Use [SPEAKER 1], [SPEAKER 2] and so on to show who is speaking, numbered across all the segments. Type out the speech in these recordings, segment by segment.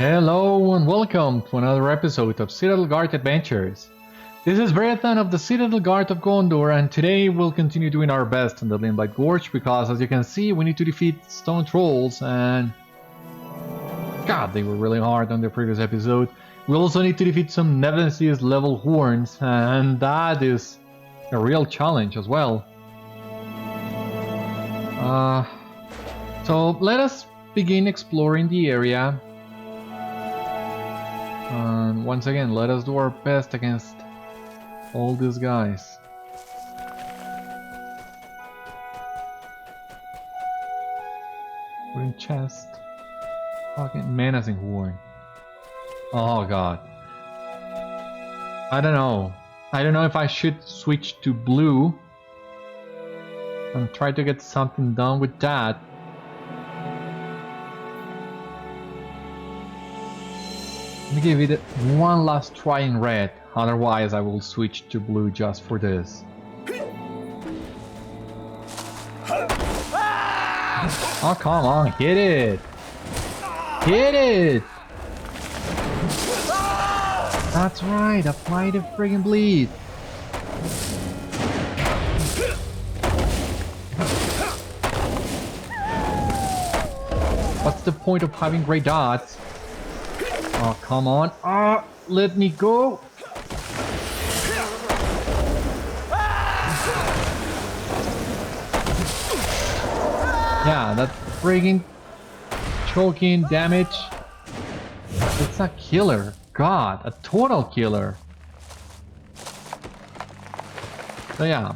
[SPEAKER 1] Hello and welcome to another episode of Citadel Guard Adventures. This is Beriathan of the Citadel Guard of Gondor, and today we'll continue doing our best in the Limlight Gorge because, as you can see, we need to defeat stone trolls, and God, they were really hard on the previous episode. We also need to defeat some Nemesis level horns, and that is a real challenge as well. So let us begin exploring the area. And once again, let us do our best against all these guys. Wooden chest. Fucking menacing horn. Oh god. I don't know. I don't know if I should switch to blue and try to get something done with that. Let me give it one last try in red, otherwise I will switch to blue just for this. Oh, come on, hit it! Hit it! That's right, apply the friggin' bleed! What's the point of having gray dots? Oh, come on. Ah, let me go. Yeah, that friggin' choking damage. It's a killer. God, a total killer. So yeah,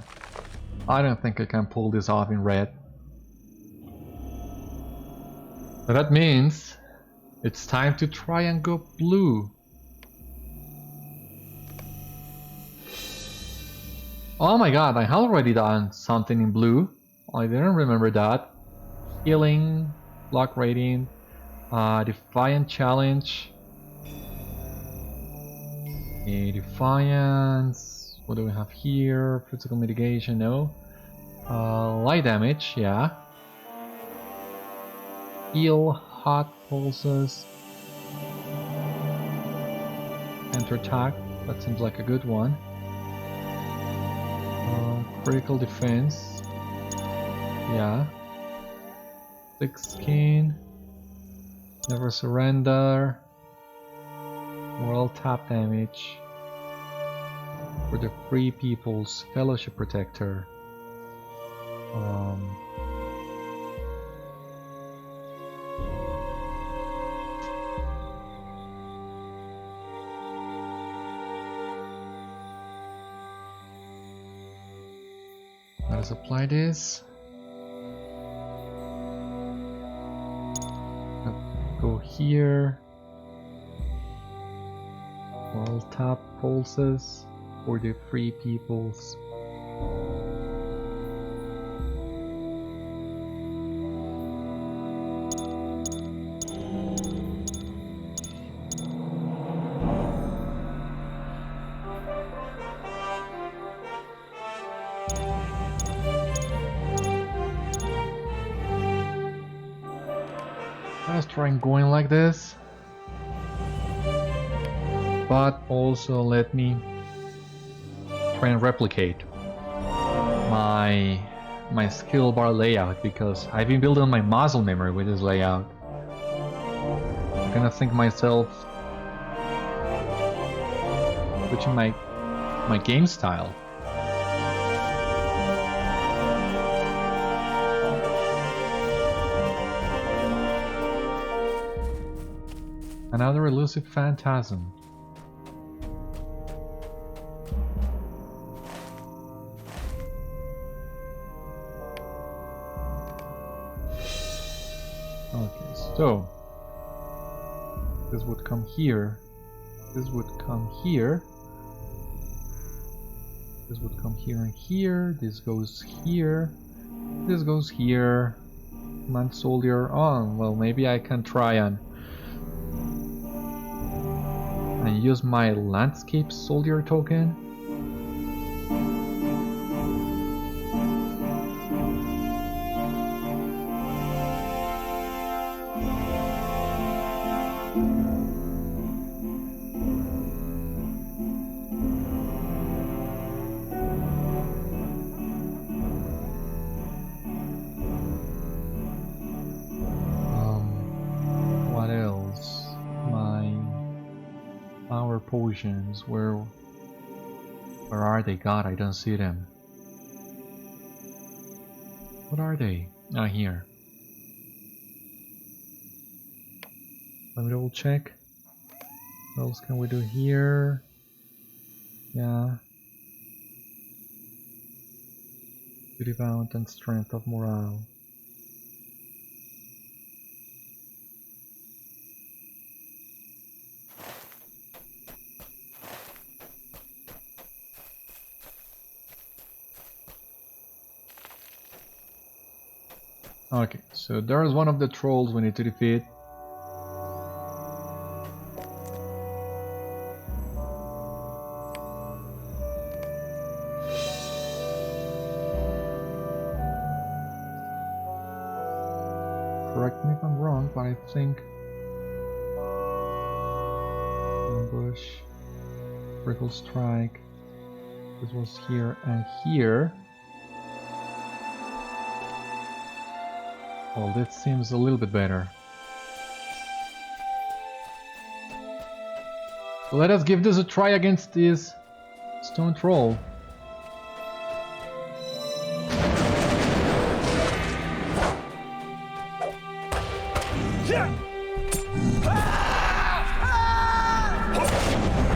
[SPEAKER 1] I don't think I can pull this off in red. So that means it's time to try and go blue. Oh my god, I have already done something in blue. I didn't remember that. Healing, block rating, Defiant challenge. Defiance. What do we have here? Physical mitigation, no. Light damage, yeah. Heal, hot pulses. Counter attack, that seems like a good one. Critical defense, yeah. Thick skin. Never surrender. Moral tap damage. For the Free People's Fellowship Protector. Let us apply this. Go here. Moral tap pulses for the Free Peoples. Let's try going like this. But also let me try and replicate my skill bar layout, because I've been building my muscle memory with this layout. I'm gonna think myself switching my game style. Another elusive phantasm. Okay, so this would come here. This would come here. This would come here and here. This goes here. This goes here. Command soldier. Oh, well, maybe I can try and use my landscape soldier token. potions. Where are they? God, I don't see them. What are they? Ah, here. Let me double check. What else can we do here? Yeah. Beauty bound and strength of morale. Okay, so there's one of the trolls we need to defeat. Correct me if I'm wrong, but I think ambush, critical strike. This was here and here. Well, this seems a little bit better. So let us give this a try against this stone troll.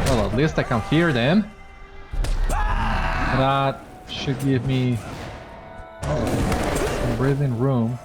[SPEAKER 1] Well, at least I can fear them. That should give me some breathing room.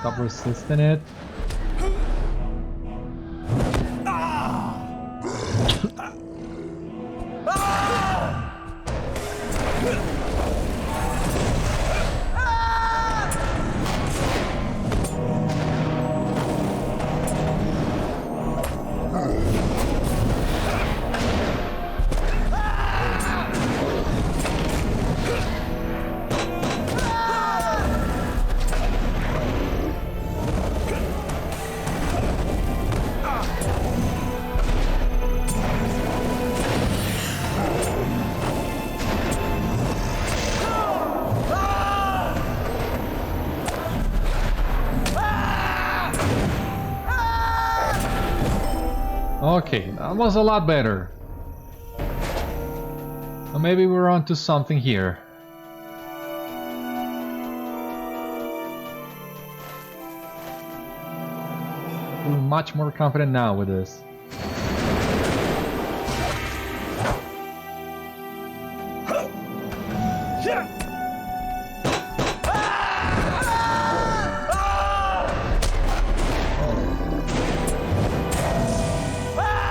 [SPEAKER 1] Stop resisting it. Okay, that was a lot better. Well, maybe we're onto something here. We're much more confident now with this.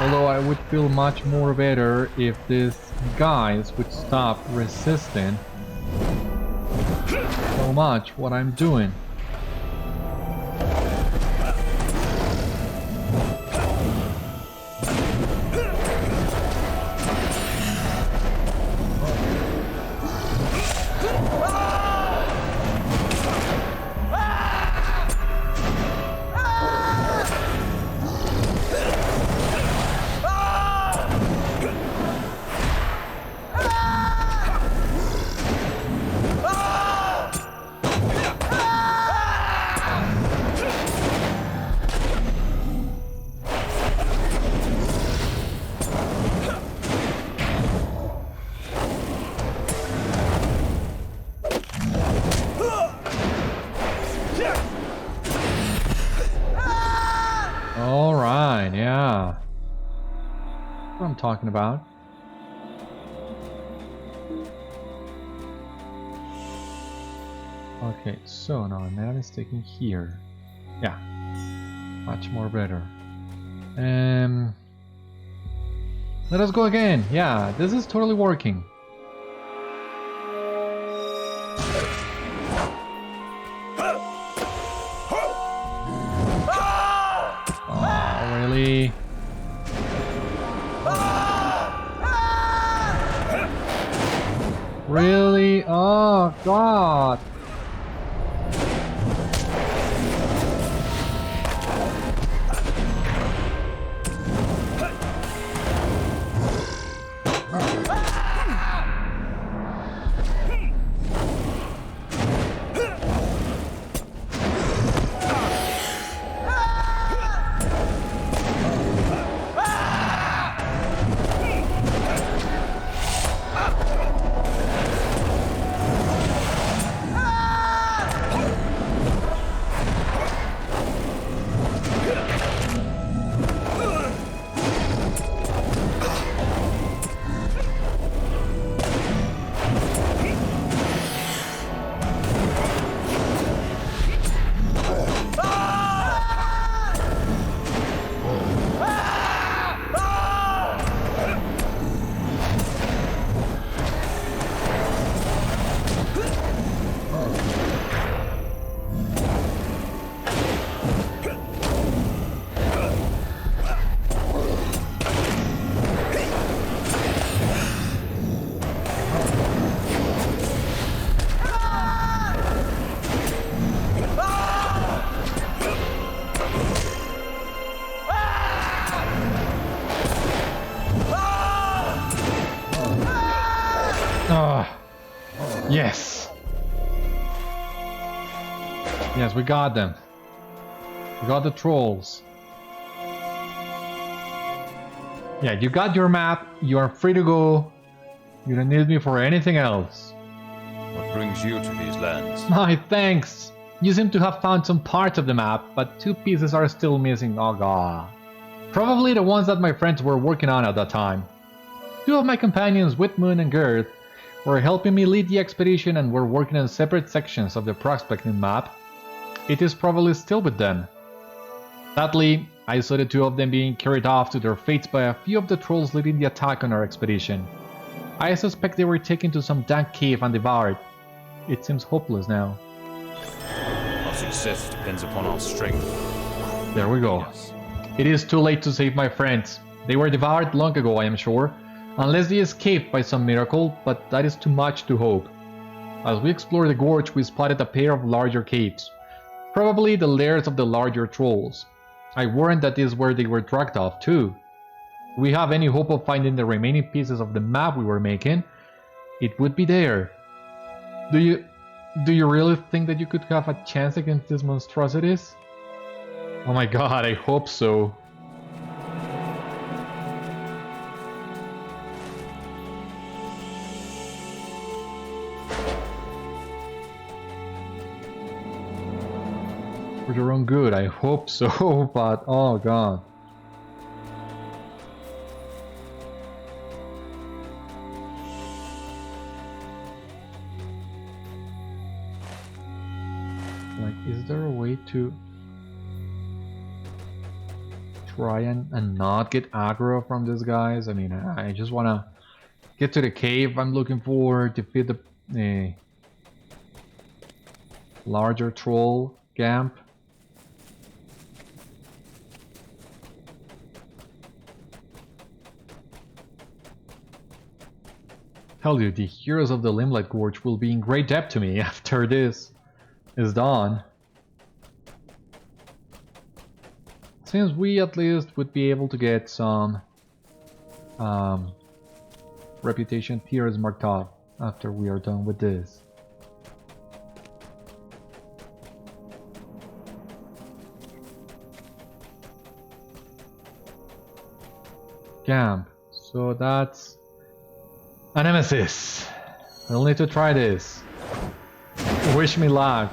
[SPEAKER 1] Although I would feel much more better if these guys would stop resisting so much what I'm doing. Talking about. Okay, so now I made a mistake in here. Yeah, much more better. Let us go again. Yeah, this is totally working. Oh, really? Really? Oh god. Yes. Yes, we got them. We got the trolls. Yeah, you got your map. You are free to go. You don't need me for anything else.
[SPEAKER 2] What brings you to these lands?
[SPEAKER 1] My thanks. You seem to have found some parts of the map, but 2 pieces are still missing. Oh god. Probably the ones that my friends were working on at that time. 2 of my companions, Whitmoon and Girth, were helping me lead the expedition and were working on separate sections of the prospecting map. It is probably still with them. Sadly, I saw the 2 of them being carried off to their fates by a few of the trolls leading the attack on our expedition. I suspect they were taken to some dank cave and devoured. It seems hopeless now.
[SPEAKER 2] Our success depends upon our strength.
[SPEAKER 1] There we go. It is too late to save my friends. They were devoured long ago, I am sure. Unless they escaped by some miracle, but that is too much to hope. As we explored the gorge, we spotted a pair of larger caves. Probably the lairs of the larger trolls. I warned that this is where they were dragged off too. Do we have any hope of finding the remaining pieces of the map we were making? It would be there. Do you really think that you could have a chance against these monstrosities? Oh my god, I hope so. For your own good, I hope so, but oh god. Like, is there a way to try and not get aggro from these guys? I mean, I just wanna get to the cave I'm looking for, defeat the larger troll camp. Tell you, the heroes of the Limlight Gorge will be in great debt to me after this is done. Since we at least would be able to get some reputation tiers marked off after we are done with this. Camp. So that's a nemesis. We'll need to try this. Wish me luck.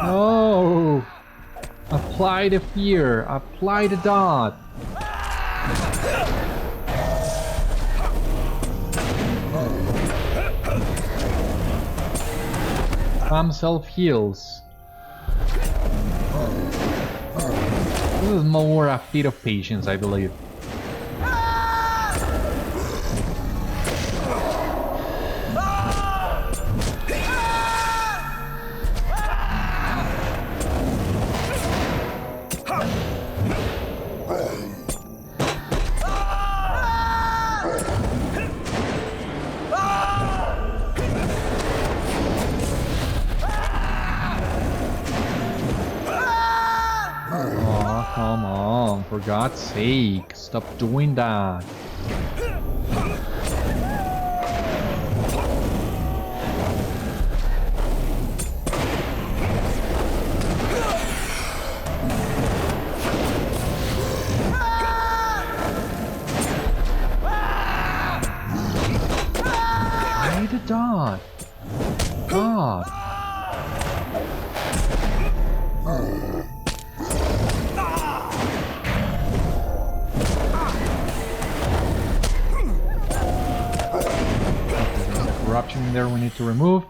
[SPEAKER 1] No! Apply the fear. Apply the dot. Some self-heals. This is more a feat of patience, I believe. For God's sake, stop doing that. I did that. God. Corruption in there we need to remove.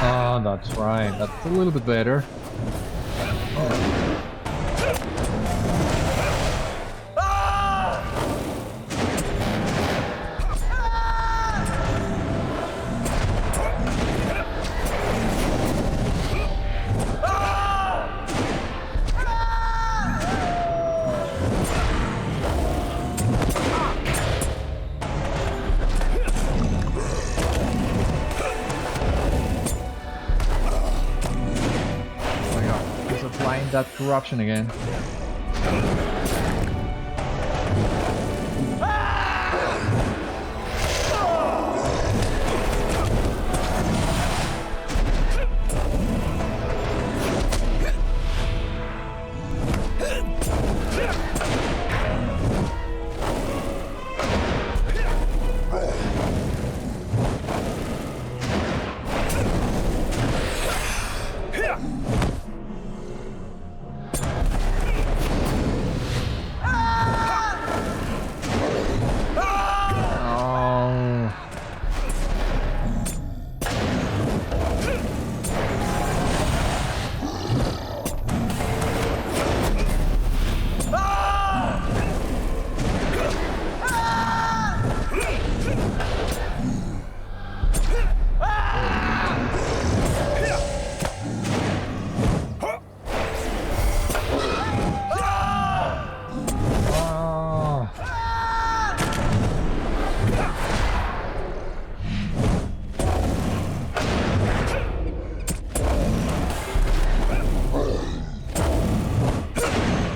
[SPEAKER 1] Oh, that's right. That's a little bit better. That corruption again.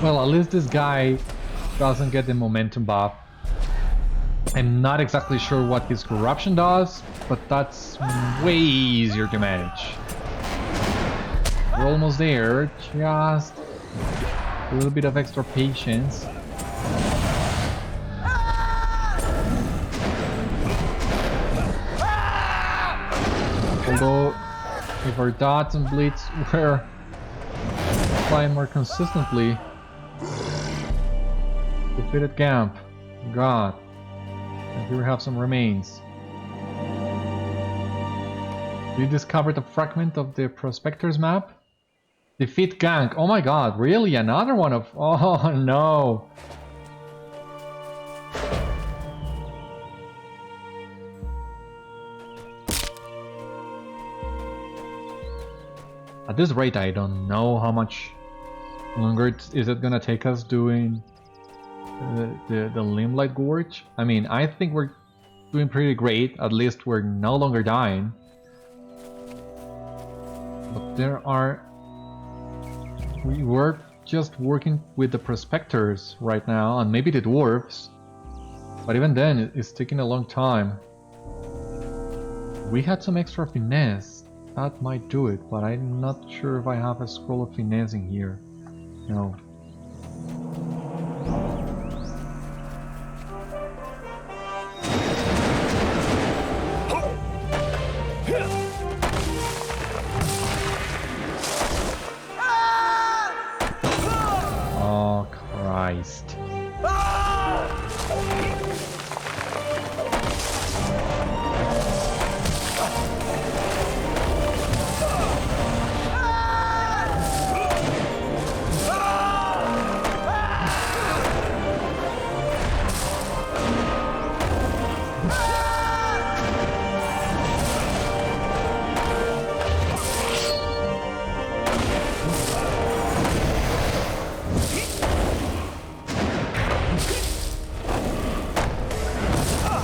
[SPEAKER 1] Well, at least this guy doesn't get the momentum buff. I'm not exactly sure what his corruption does, but that's way easier to manage. We're almost there, just a little bit of extra patience. Although, if our dots and bleeds were flying more consistently. Defeated camp. God. And here we have some remains. You discovered a fragment of the prospector's map? Defeat gang. Oh my god, really? Another one of... Oh no. At this rate, I don't know how much longer is it gonna take us doing the Limlight Gorge. I mean, I think we're doing pretty great. At least we're no longer dying. But there are... We were just working with the prospectors right now, and maybe the dwarves. But even then, it's taking a long time. We had some extra finesse. That might do it, but I'm not sure if I have a scroll of finessing here. No. Oh, Christ.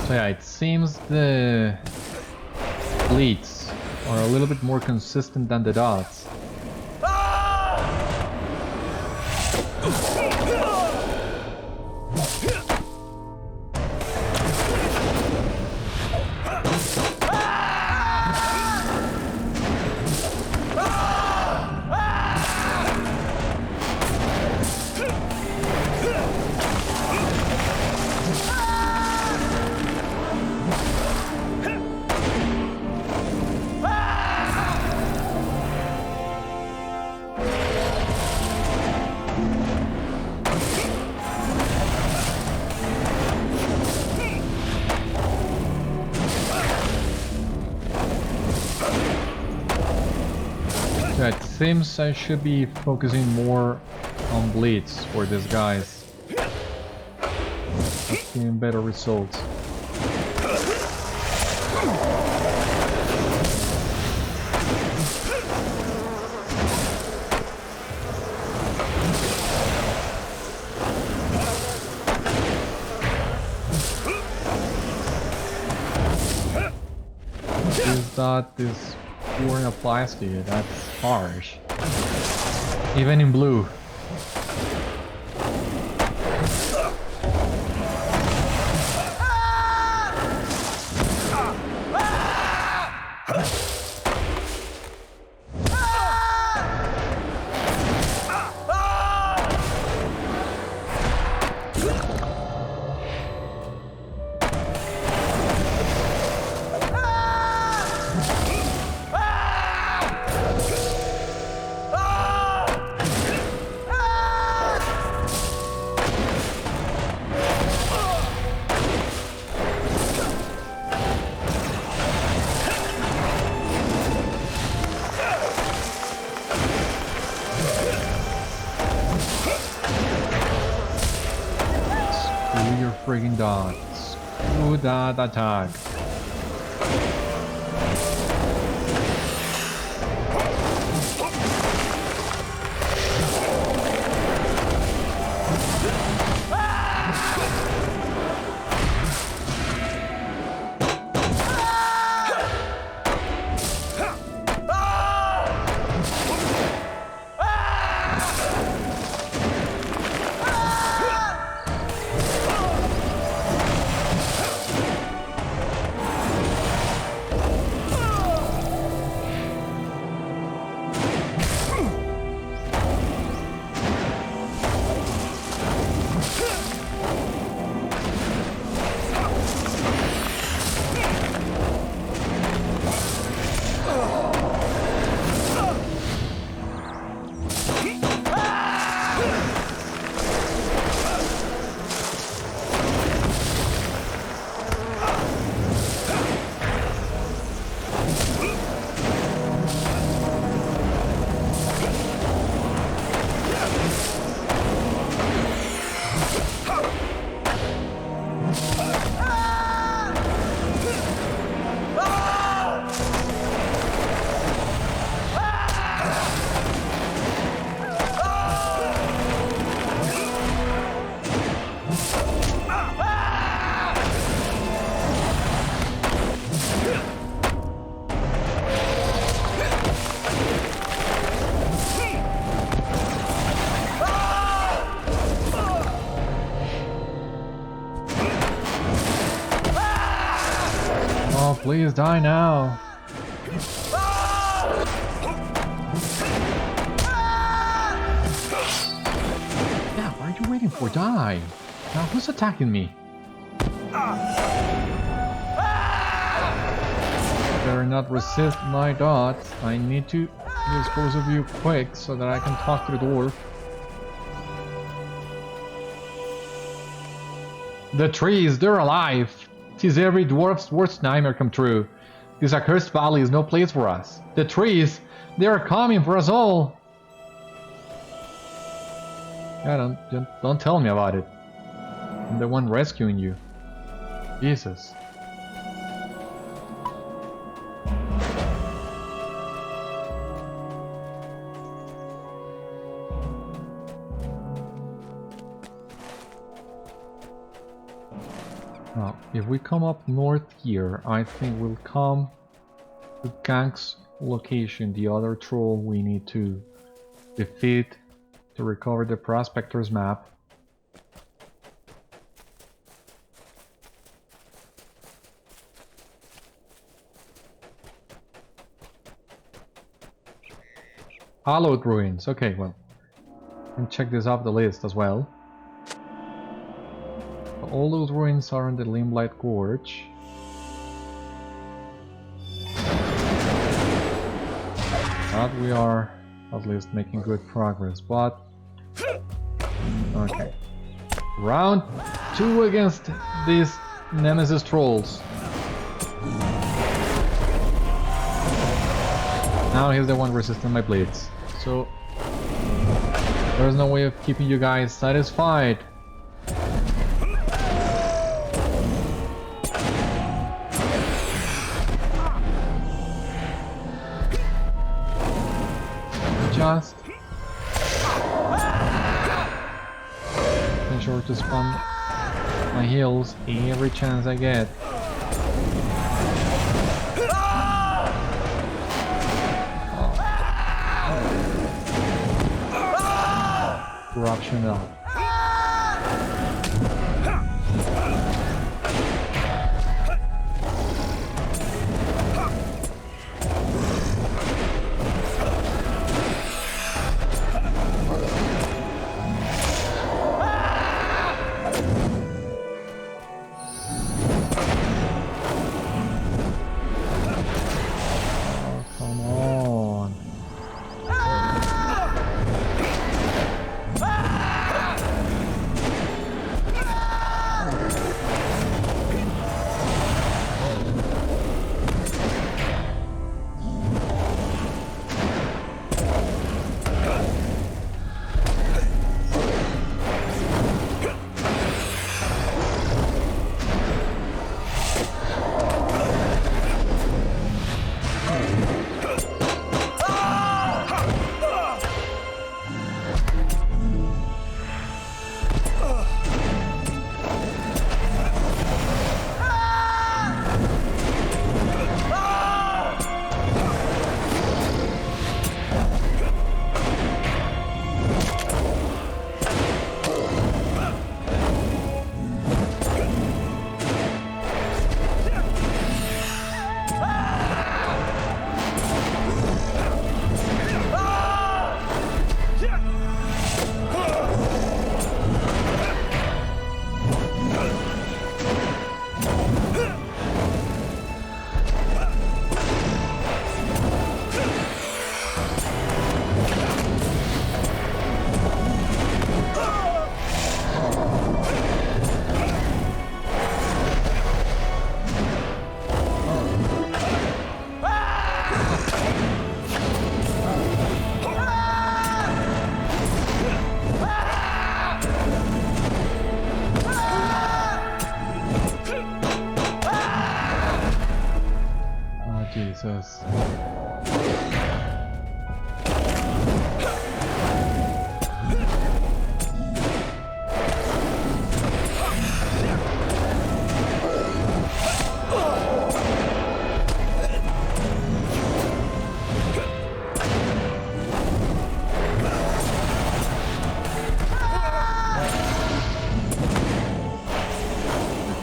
[SPEAKER 1] So yeah, it seems the bleeds are a little bit more consistent than the dots. It seems I should be focusing more on bleeds for these guys. That's giving better results. Is that this pouring applies to you? That's harsh. Even in blue. Friggin' dots. Screw that attack. Please die now. Yeah, what are you waiting for? Die. Now who's attacking me? Better not resist my dots. I need to dispose of you quick so that I can talk to the dwarf. The trees, they're alive. 'Tis every dwarf's worst nightmare come true. This accursed valley is no place for us. The trees, they are coming for us all. Yeah, don't tell me about it. I'm the one rescuing you. Jesus. Now, if we come up north here, I think we'll come to Gank's location, the other troll we need to defeat to recover the prospector's map. Hallowed ruins. Okay, well, and check this off the list as well. All those ruins are in the Limlight Gorge. But we are at least making good progress. But okay, round 2 against these Nemesis trolls. Now he's the one resisting my blades. So there's no way of keeping you guys satisfied. Just make sure to spam my heals every chance I get. Corruption up. Jesus.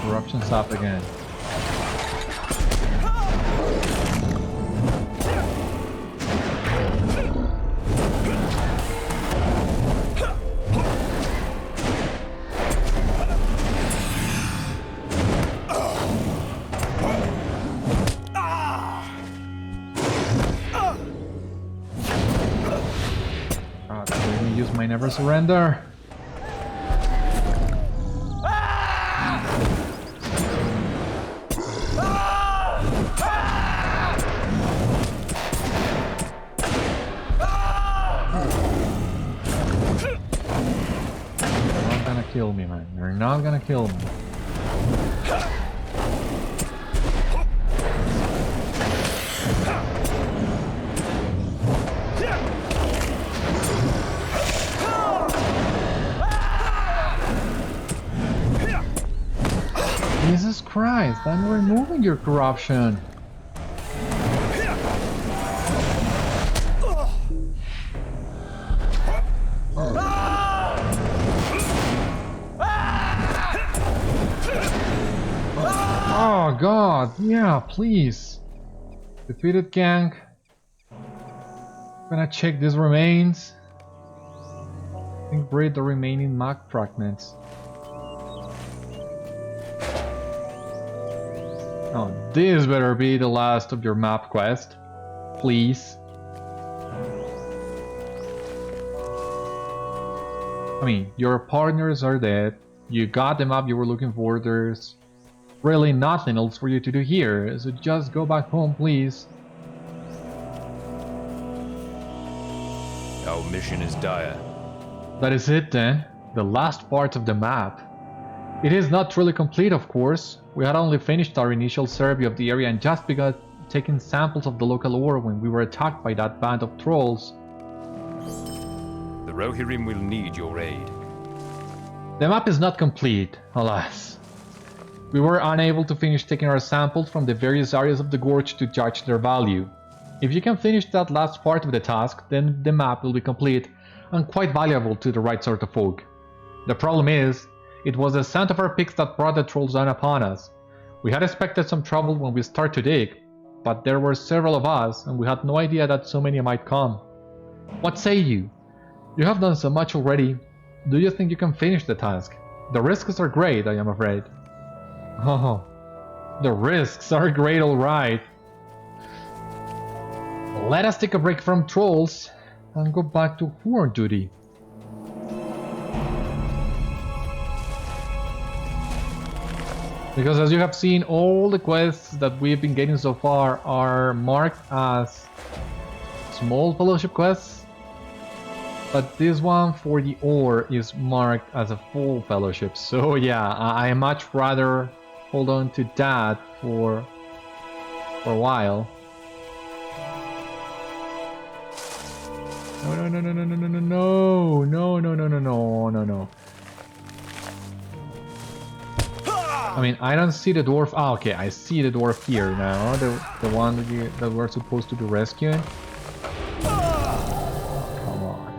[SPEAKER 1] Corruption's up again. Never surrender. You're not gonna kill me, man. You're not gonna kill me. Jesus Christ, I'm removing your corruption. Oh god, yeah, please. Defeated gang. Gonna check these remains. I think breed the remaining map fragments. Oh, this better be the last of your map quest. Please. I mean, your partners are dead. You got the map you were looking for. There's really nothing else for you to do here, so just go back home, please.
[SPEAKER 2] Our mission is dire.
[SPEAKER 1] That is it then, the last part of the map. It is not truly complete, of course. We had only finished our initial survey of the area and just begun taking samples of the local ore when we were attacked by that band of trolls.
[SPEAKER 2] The Rohirrim will need your aid.
[SPEAKER 1] The map is not complete, alas. We were unable to finish taking our samples from the various areas of the gorge to judge their value. If you can finish that last part of the task, then the map will be complete and quite valuable to the right sort of folk. The problem is, it was the scent of our picks that brought the trolls down upon us. We had expected some trouble when we started to dig, but there were several of us and we had no idea that so many might come. What say you? You have done so much already. Do you think you can finish the task? The risks are great, I am afraid. Oh, the risks are great, alright. Let us take a break from trolls and go back to horde duty. Because as you have seen, all the quests that we've been getting so far are marked as small fellowship quests, but this one for the ore is marked as a full fellowship. So yeah, I much rather hold on to that for a while. No. I mean, I don't see the dwarf. Ah, okay, I see the dwarf here now. The one that we're supposed to be rescuing. Come on.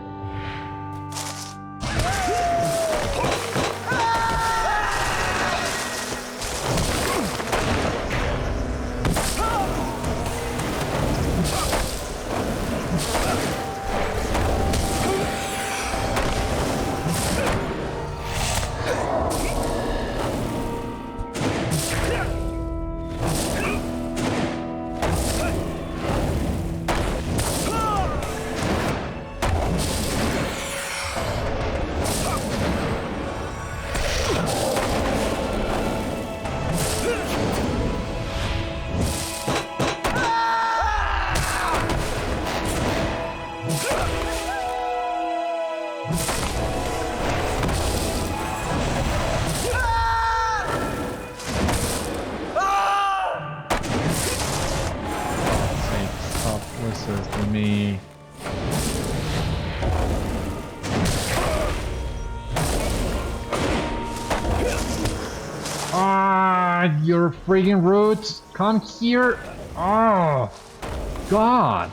[SPEAKER 1] Me. Ah, your friggin' roots! Come here! Oh, God!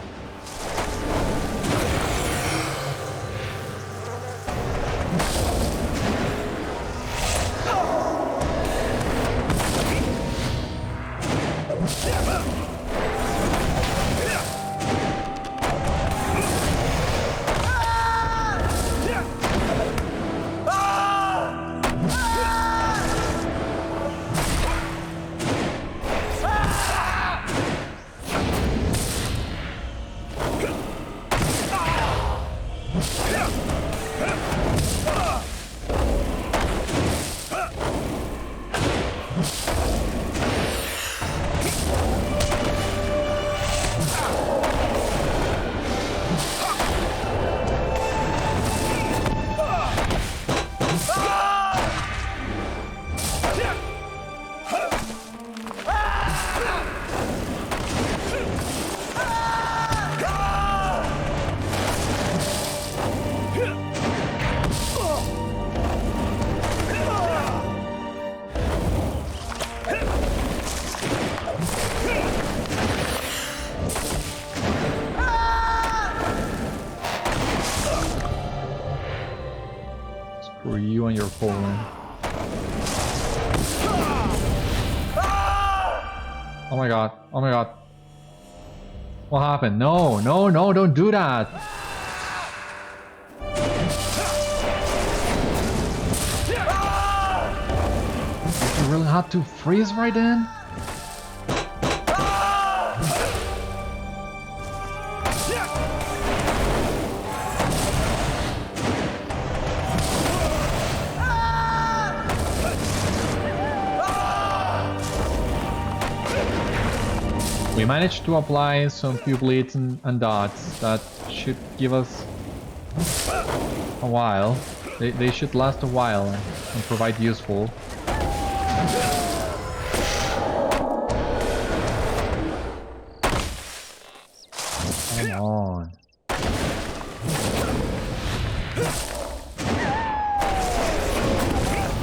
[SPEAKER 1] Oh my god. Oh my god. What happened? No, no, no, don't do that. You really had to freeze right then? We managed to apply some few bleeds and dots that should give us a while. They should last a while and provide useful. Come on.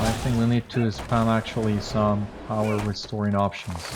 [SPEAKER 1] I think we need to spam actually some power restoring options.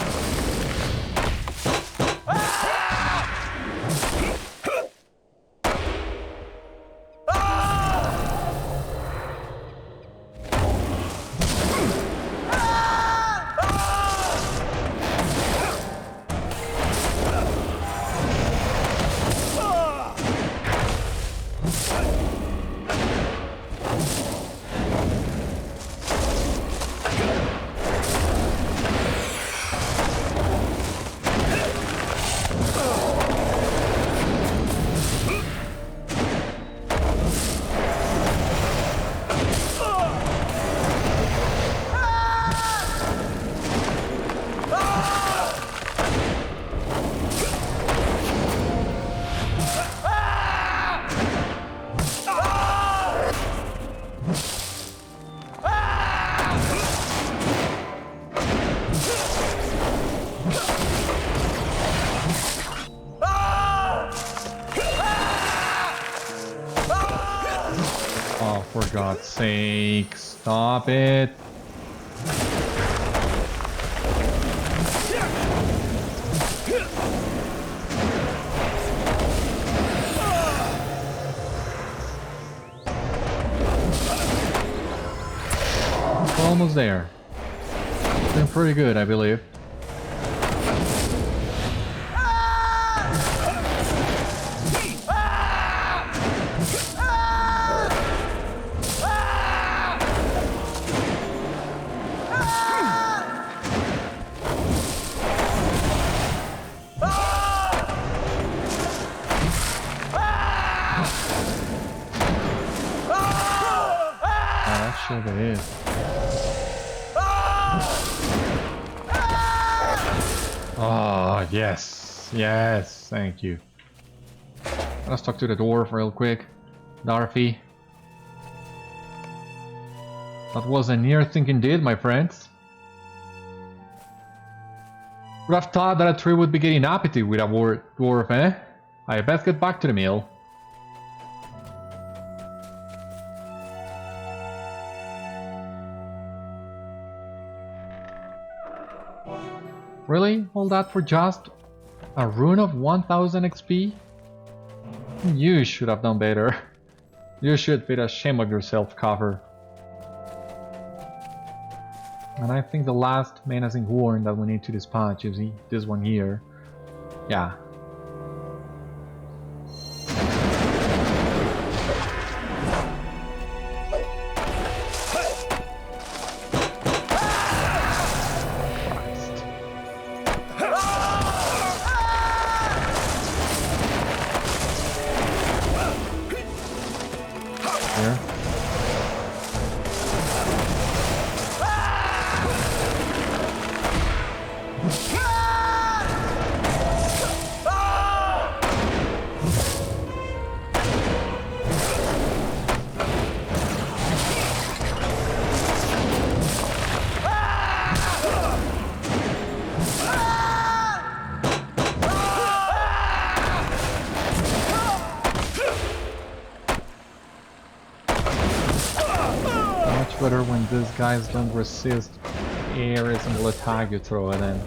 [SPEAKER 1] Oh, for God's sake, stop it. We're almost there. Doing pretty good, I believe. It is. Oh, yes. Yes, thank you. Let's talk to the dwarf real quick. Darfy. That was a near thing indeed, my friends. Would have thought that a tree would be getting appetite with a dwarf, eh? I best get back to the mill. Really? All that for just a rune of 1000 XP? You should have done better. You should be ashamed of yourself, Cover. And I think the last menacing horn that we need to dispatch is this one here. Yeah. Better when these guys don't resist every single attack you throw at them.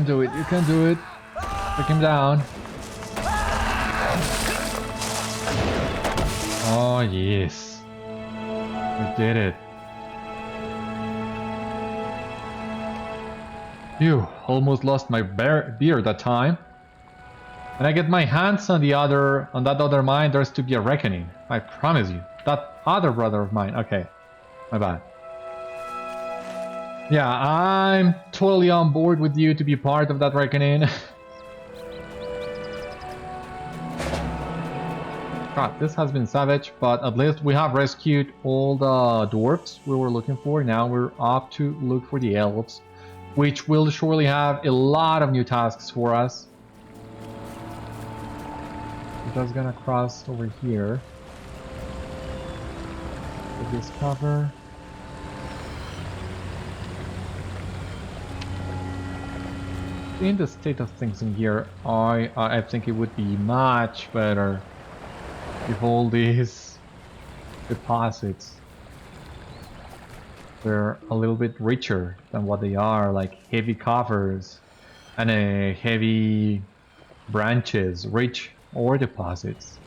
[SPEAKER 1] can do it. You can do it. Take him down. Oh, yes. We did it. Phew, almost lost my beer that time. When I get my hands on that other mine, there's to be a reckoning. I promise you. That other brother of mine. Okay, my bad. Yeah, I'm totally on board with you to be part of that reckoning. God, this has been savage, but at least we have rescued all the dwarves we were looking for. Now we're off to look for the elves, which will surely have a lot of new tasks for us. We're just gonna cross over here. With this cover. In the state of things in here, I think it would be much better if all these deposits were a little bit richer than what they are, like heavy covers and heavy branches, rich ore deposits.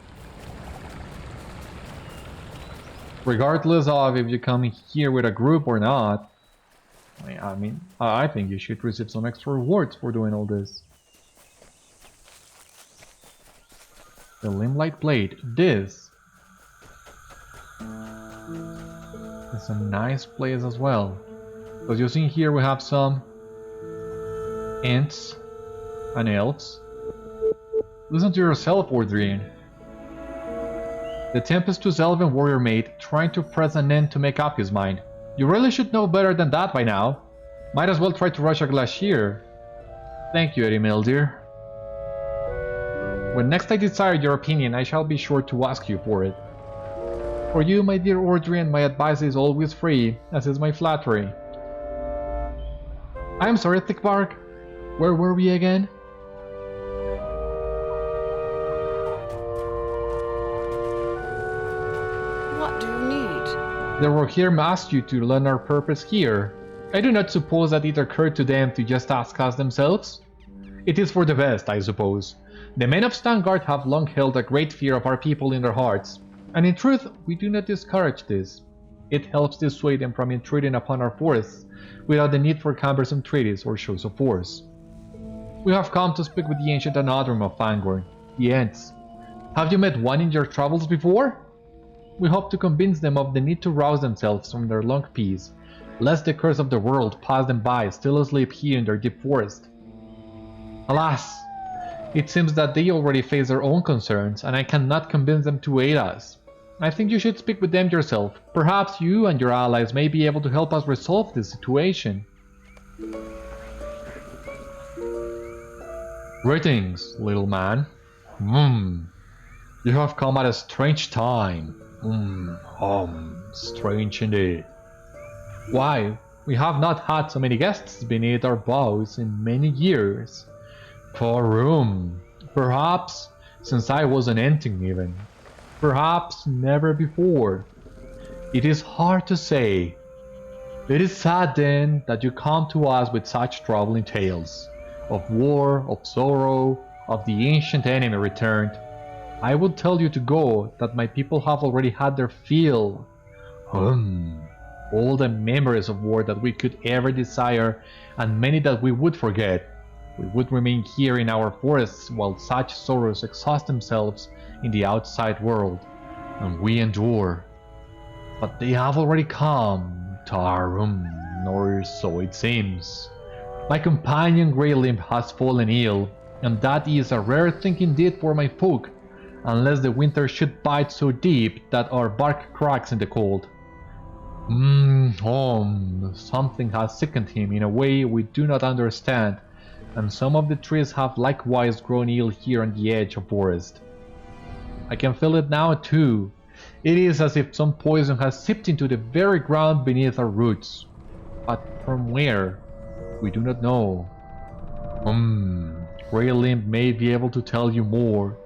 [SPEAKER 1] Regardless of if you come here with a group or not, I mean, I think you should receive some extra rewards for doing all this. The Limlight blade. This is a nice place as well. Because you see here we have some Ents and elves. Listen to yourself, Ordhrien. The tempestuous elven warrior mate trying to press an end to make up his mind. You really should know better than that by now. Might as well try to rush a glacier. Thank you, Erimildir. When next I desire your opinion, I shall be sure to ask you for it. For you, my dear Ordhrien, my advice is always free, as is my flattery. I am sorry, Thickbark. Where were we again?
[SPEAKER 3] What do you need?
[SPEAKER 1] The Rohirrim asked you to learn our purpose here. I do not suppose that it occurred to them to just ask us themselves. It is for the best, I suppose. The men of Stangard have long held a great fear of our people in their hearts, and in truth, we do not discourage this. It helps dissuade them from intruding upon our forests without the need for cumbersome treaties or shows of force. We have come to speak with the ancient anadrome of Fangorn, the Ents. Have you met one in your travels before? We hope to convince them of the need to rouse themselves from their long peace, lest the curse of the world pass them by still asleep here in their deep forest. Alas! It seems that they already face their own concerns, and I cannot convince them to aid us. I think you should speak with them yourself. Perhaps you and your allies may be able to help us resolve this situation. Greetings, little man. You have come at a strange time. Strange indeed. Why, we have not had so many guests beneath our boughs in many years. Perhaps since I was an Enting even. Perhaps never before. It is hard to say. It is sad then that you come to us with such troubling tales. Of war, of sorrow, of the ancient enemy returned. I would tell you to go, that my people have already had their fill. All the memories of war that we could ever desire, and many that we would forget. We would remain here in our forests while such sorrows exhaust themselves in the outside world, and we endure. But they have already come to our room, or so it seems. My companion Greylimb has fallen ill, and that is a rare thing indeed for my folk, unless the winter should bite so deep that our bark cracks in the cold. Something has sickened him in a way we do not understand, and some of the trees have likewise grown ill here on the edge of forest. I can feel it now too. It is as if some poison has seeped into the very ground beneath our roots. But from where? We do not know. Greylimb may be able to tell you more,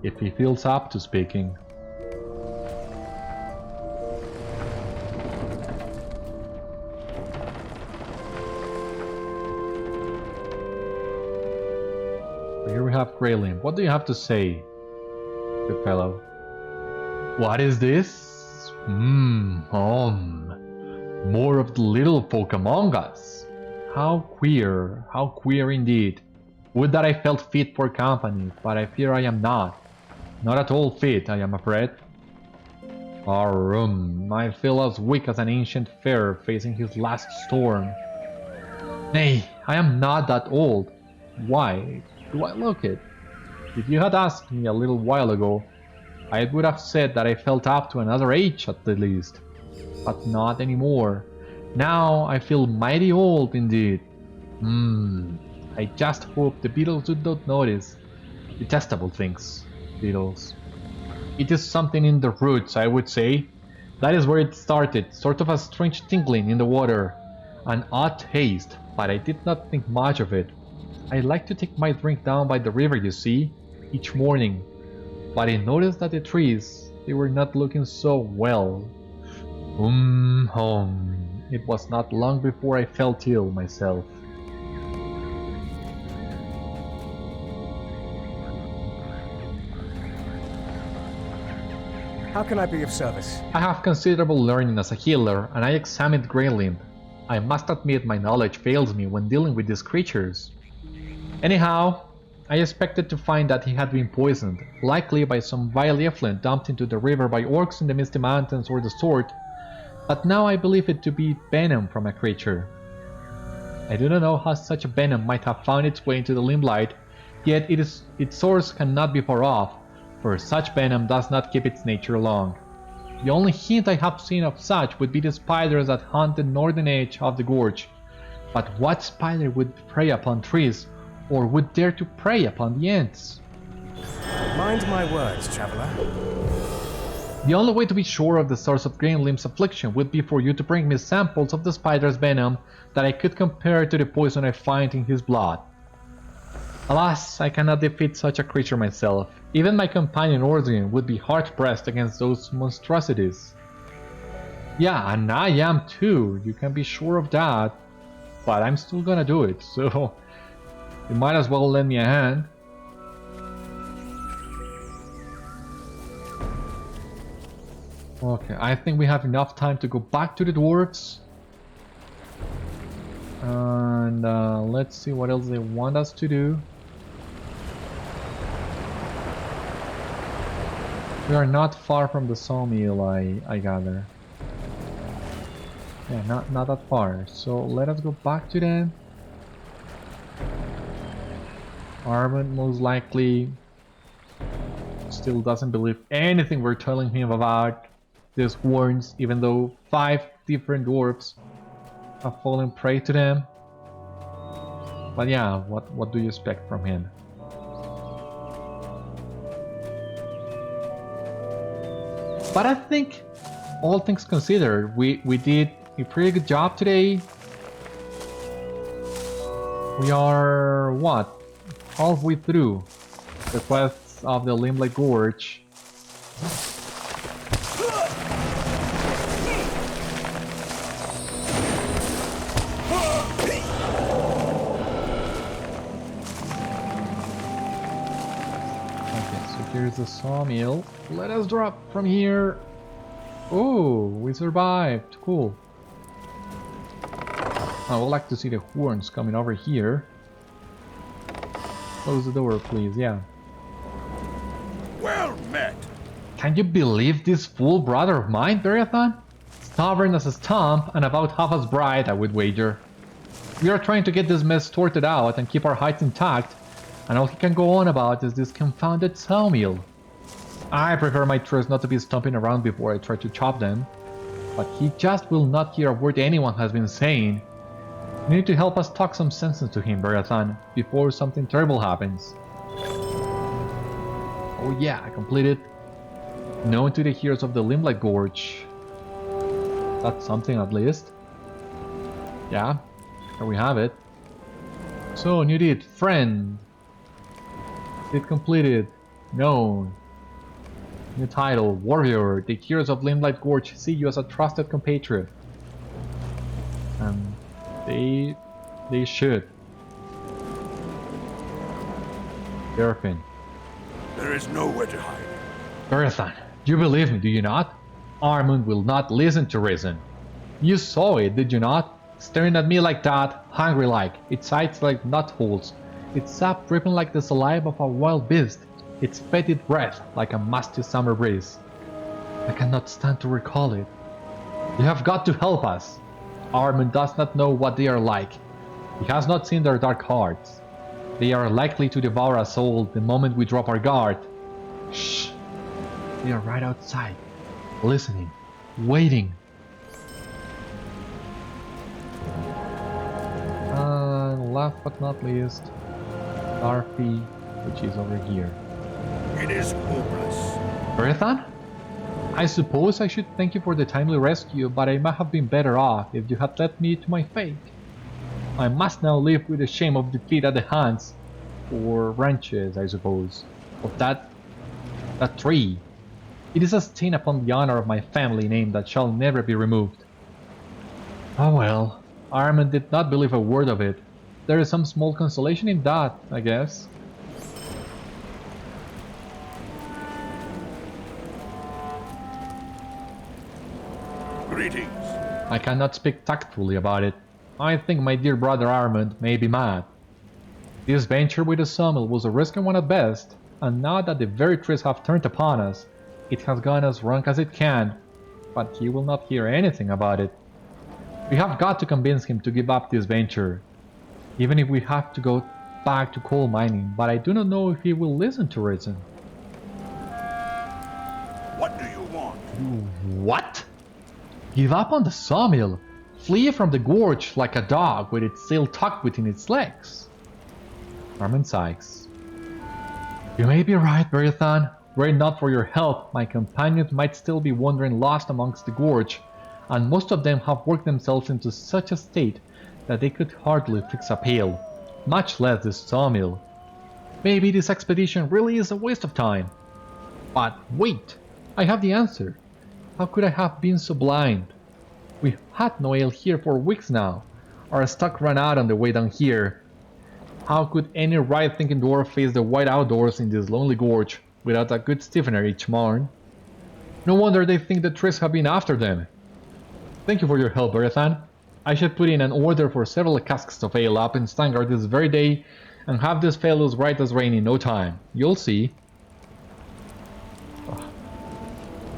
[SPEAKER 1] if he feels up to speaking. Here we have Greylim. What do you have to say, good fellow? What is this? More of the little folk among us. How queer indeed. Would that I felt fit for company, but I fear I am not. Not at all fit, I am afraid. I feel as weak as an ancient fair facing his last storm. Nay, I am not that old. Why do I look it? If you had asked me a little while ago, I would have said that I felt up to another age at the least. But not anymore. Now I feel mighty old indeed. I just hope the beetles do not notice. Detestable things, beetles. It is something in the roots, I would say. That is where it started, sort of a strange tingling in the water. An odd taste, but I did not think much of it. I like to take my drink down by the river, you see, each morning. But I noticed that the trees, they were not looking so well. It was not long before I felt ill myself.
[SPEAKER 4] How can I be of service?
[SPEAKER 1] I have considerable learning as a healer, and I examined Greylim. I must admit my knowledge fails me when dealing with these creatures. Anyhow, I expected to find that he had been poisoned, likely by some vile effluent dumped into the river by orcs in the Misty Mountains or the sort, but now I believe it to be venom from a creature. I do not know how such a venom might have found its way into the Limlight, yet its source cannot be far off, for such venom does not keep its nature long. The only hint I have seen of such would be the spiders that haunt the northern edge of the gorge. But what spider would prey upon trees, or would dare to prey upon the Ents?
[SPEAKER 4] Mind my words, traveler.
[SPEAKER 1] The only way to be sure of the source of Greylim's affliction would be for you to bring me samples of the spider's venom that I could compare to the poison I find in his blood. Alas, I cannot defeat such a creature myself. Even my companion Ordhrien would be hard-pressed against those monstrosities. Yeah, and I am too, you can be sure of that. But I'm still gonna do it, so you might as well lend me a hand. Okay, I think we have enough time to go back to the dwarves. And let's see what else they want us to do. We are not far from the sawmill, I gather. Yeah, not that far. So let us go back to them. Armund most likely still doesn't believe anything we're telling him about these warns, even though 5 different dwarves have fallen prey to them. But yeah, what do you expect from him? But I think, all things considered, we did a pretty good job today. We are, what, halfway through the quests of the Limlight Gorge. Here's the sawmill. Let us drop from here. Oh, we survived. Cool. I would like to see the horns coming over here. Close the door, please. Yeah.
[SPEAKER 5] Well met.
[SPEAKER 1] Can you believe this fool brother of mine, Beriathan? Stubborn as a stump and about half as bright, I would wager. We are trying to get this mess sorted out and keep our heights intact, and all he can go on about is this confounded sawmill. I prefer my troops not to be stomping around before I try to chop them, but he just will not hear a word anyone has been saying. You need to help us talk some sense into him, Beriathan, before something terrible happens. Oh yeah, I completed. Known to the heroes of the Limlight Gorge. That's something at least. Yeah, there we have it. So, new deed, friend. Deed completed. Known. New title, Warrior. The heroes of Limlight Gorge see you as a trusted compatriot. They should. Beriathan.
[SPEAKER 5] There is nowhere to hide.
[SPEAKER 1] Beriathan, you believe me, do you not? Armund will not listen to reason. You saw it, did you not? Staring at me like that, hungry like, its eyes like nut holes, its sap dripping like the saliva of a wild beast, its fetid breath like a musty summer breeze. I cannot stand to recall it. You have got to help us. Armund does not know what they are like. He has not seen their dark hearts. They are likely to devour us all the moment we drop our guard. Shh! They are right outside, listening, waiting. Last but not least, Darfi, which is over here.
[SPEAKER 5] It is hopeless.
[SPEAKER 1] Beriathan? I suppose I should thank you for the timely rescue, but I might have been better off if you had left me to my fate. I must now live with the shame of defeat at the hands, or branches, I suppose, of that tree. It is a stain upon the honor of my family name that shall never be removed. Oh well, Armund did not believe a word of it. There is some small consolation in that, I guess.
[SPEAKER 5] Greetings.
[SPEAKER 1] I cannot speak tactfully about it. I think my dear brother Armund may be mad. This venture with the sawmill was a risky one at best, and now that the very trees have turned upon us, it has gone as wrong as it can, but he will not hear anything about it. We have got to convince him to give up this venture, even if we have to go back to coal mining, but I do not know if he will listen to reason.
[SPEAKER 5] What do you want?
[SPEAKER 1] What? Give up on the sawmill? Flee from the gorge like a dog with its tail tucked between its legs? Armund sighs. You may be right, Beriathan. Were it not for your help, my companions might still be wandering lost amongst the gorge, and most of them have worked themselves into such a state that they could hardly fix a pail, much less this sawmill. Maybe this expedition really is a waste of time. But wait, I have the answer. How could I have been so blind? We've had no ale here for weeks now. Our stock ran out on the way down here. How could any right-thinking dwarf face the wide outdoors in this lonely gorge without a good stiffener each morn? No wonder they think the trees have been after them. Thank you for your help, Beriathan. I should put in an order for several casks of ale up in Stangard this very day and have these fellows right as rain in no time. You'll see.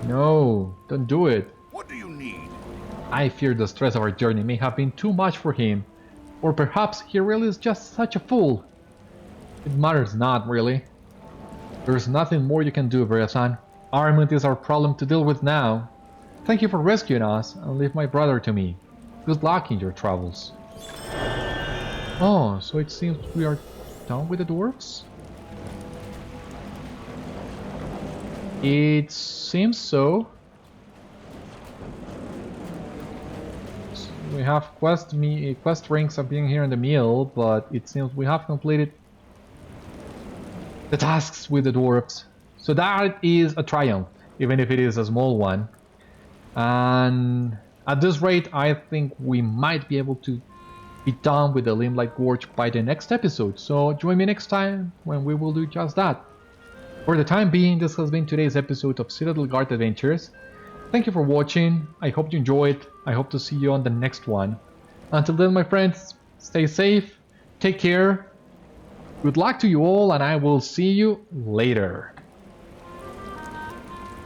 [SPEAKER 1] No, don't do it.
[SPEAKER 5] What do you need?
[SPEAKER 1] I fear the stress of our journey may have been too much for him. Or perhaps he really is just such a fool. It matters not, really. There's nothing more you can do, Beriathan. Armund is our problem to deal with now. Thank you for rescuing us, and leave my brother to me. Good luck in your travels. Oh, so it seems we are done with the dwarves? It seems so. We have quest rings appearing here in the mill, but it seems we have completed the tasks with the dwarves. So that is a triumph, even if it is a small one. And at this rate, I think we might be able to be done with the Limlight Gorge by the next episode. So join me next time when we will do just that. For the time being, this has been today's episode of Citadel Guard Adventures. Thank you for watching. I hope you enjoyed. I hope to see you on the next one. Until then, my friends, stay safe, take care, good luck to you all, and I will see you later.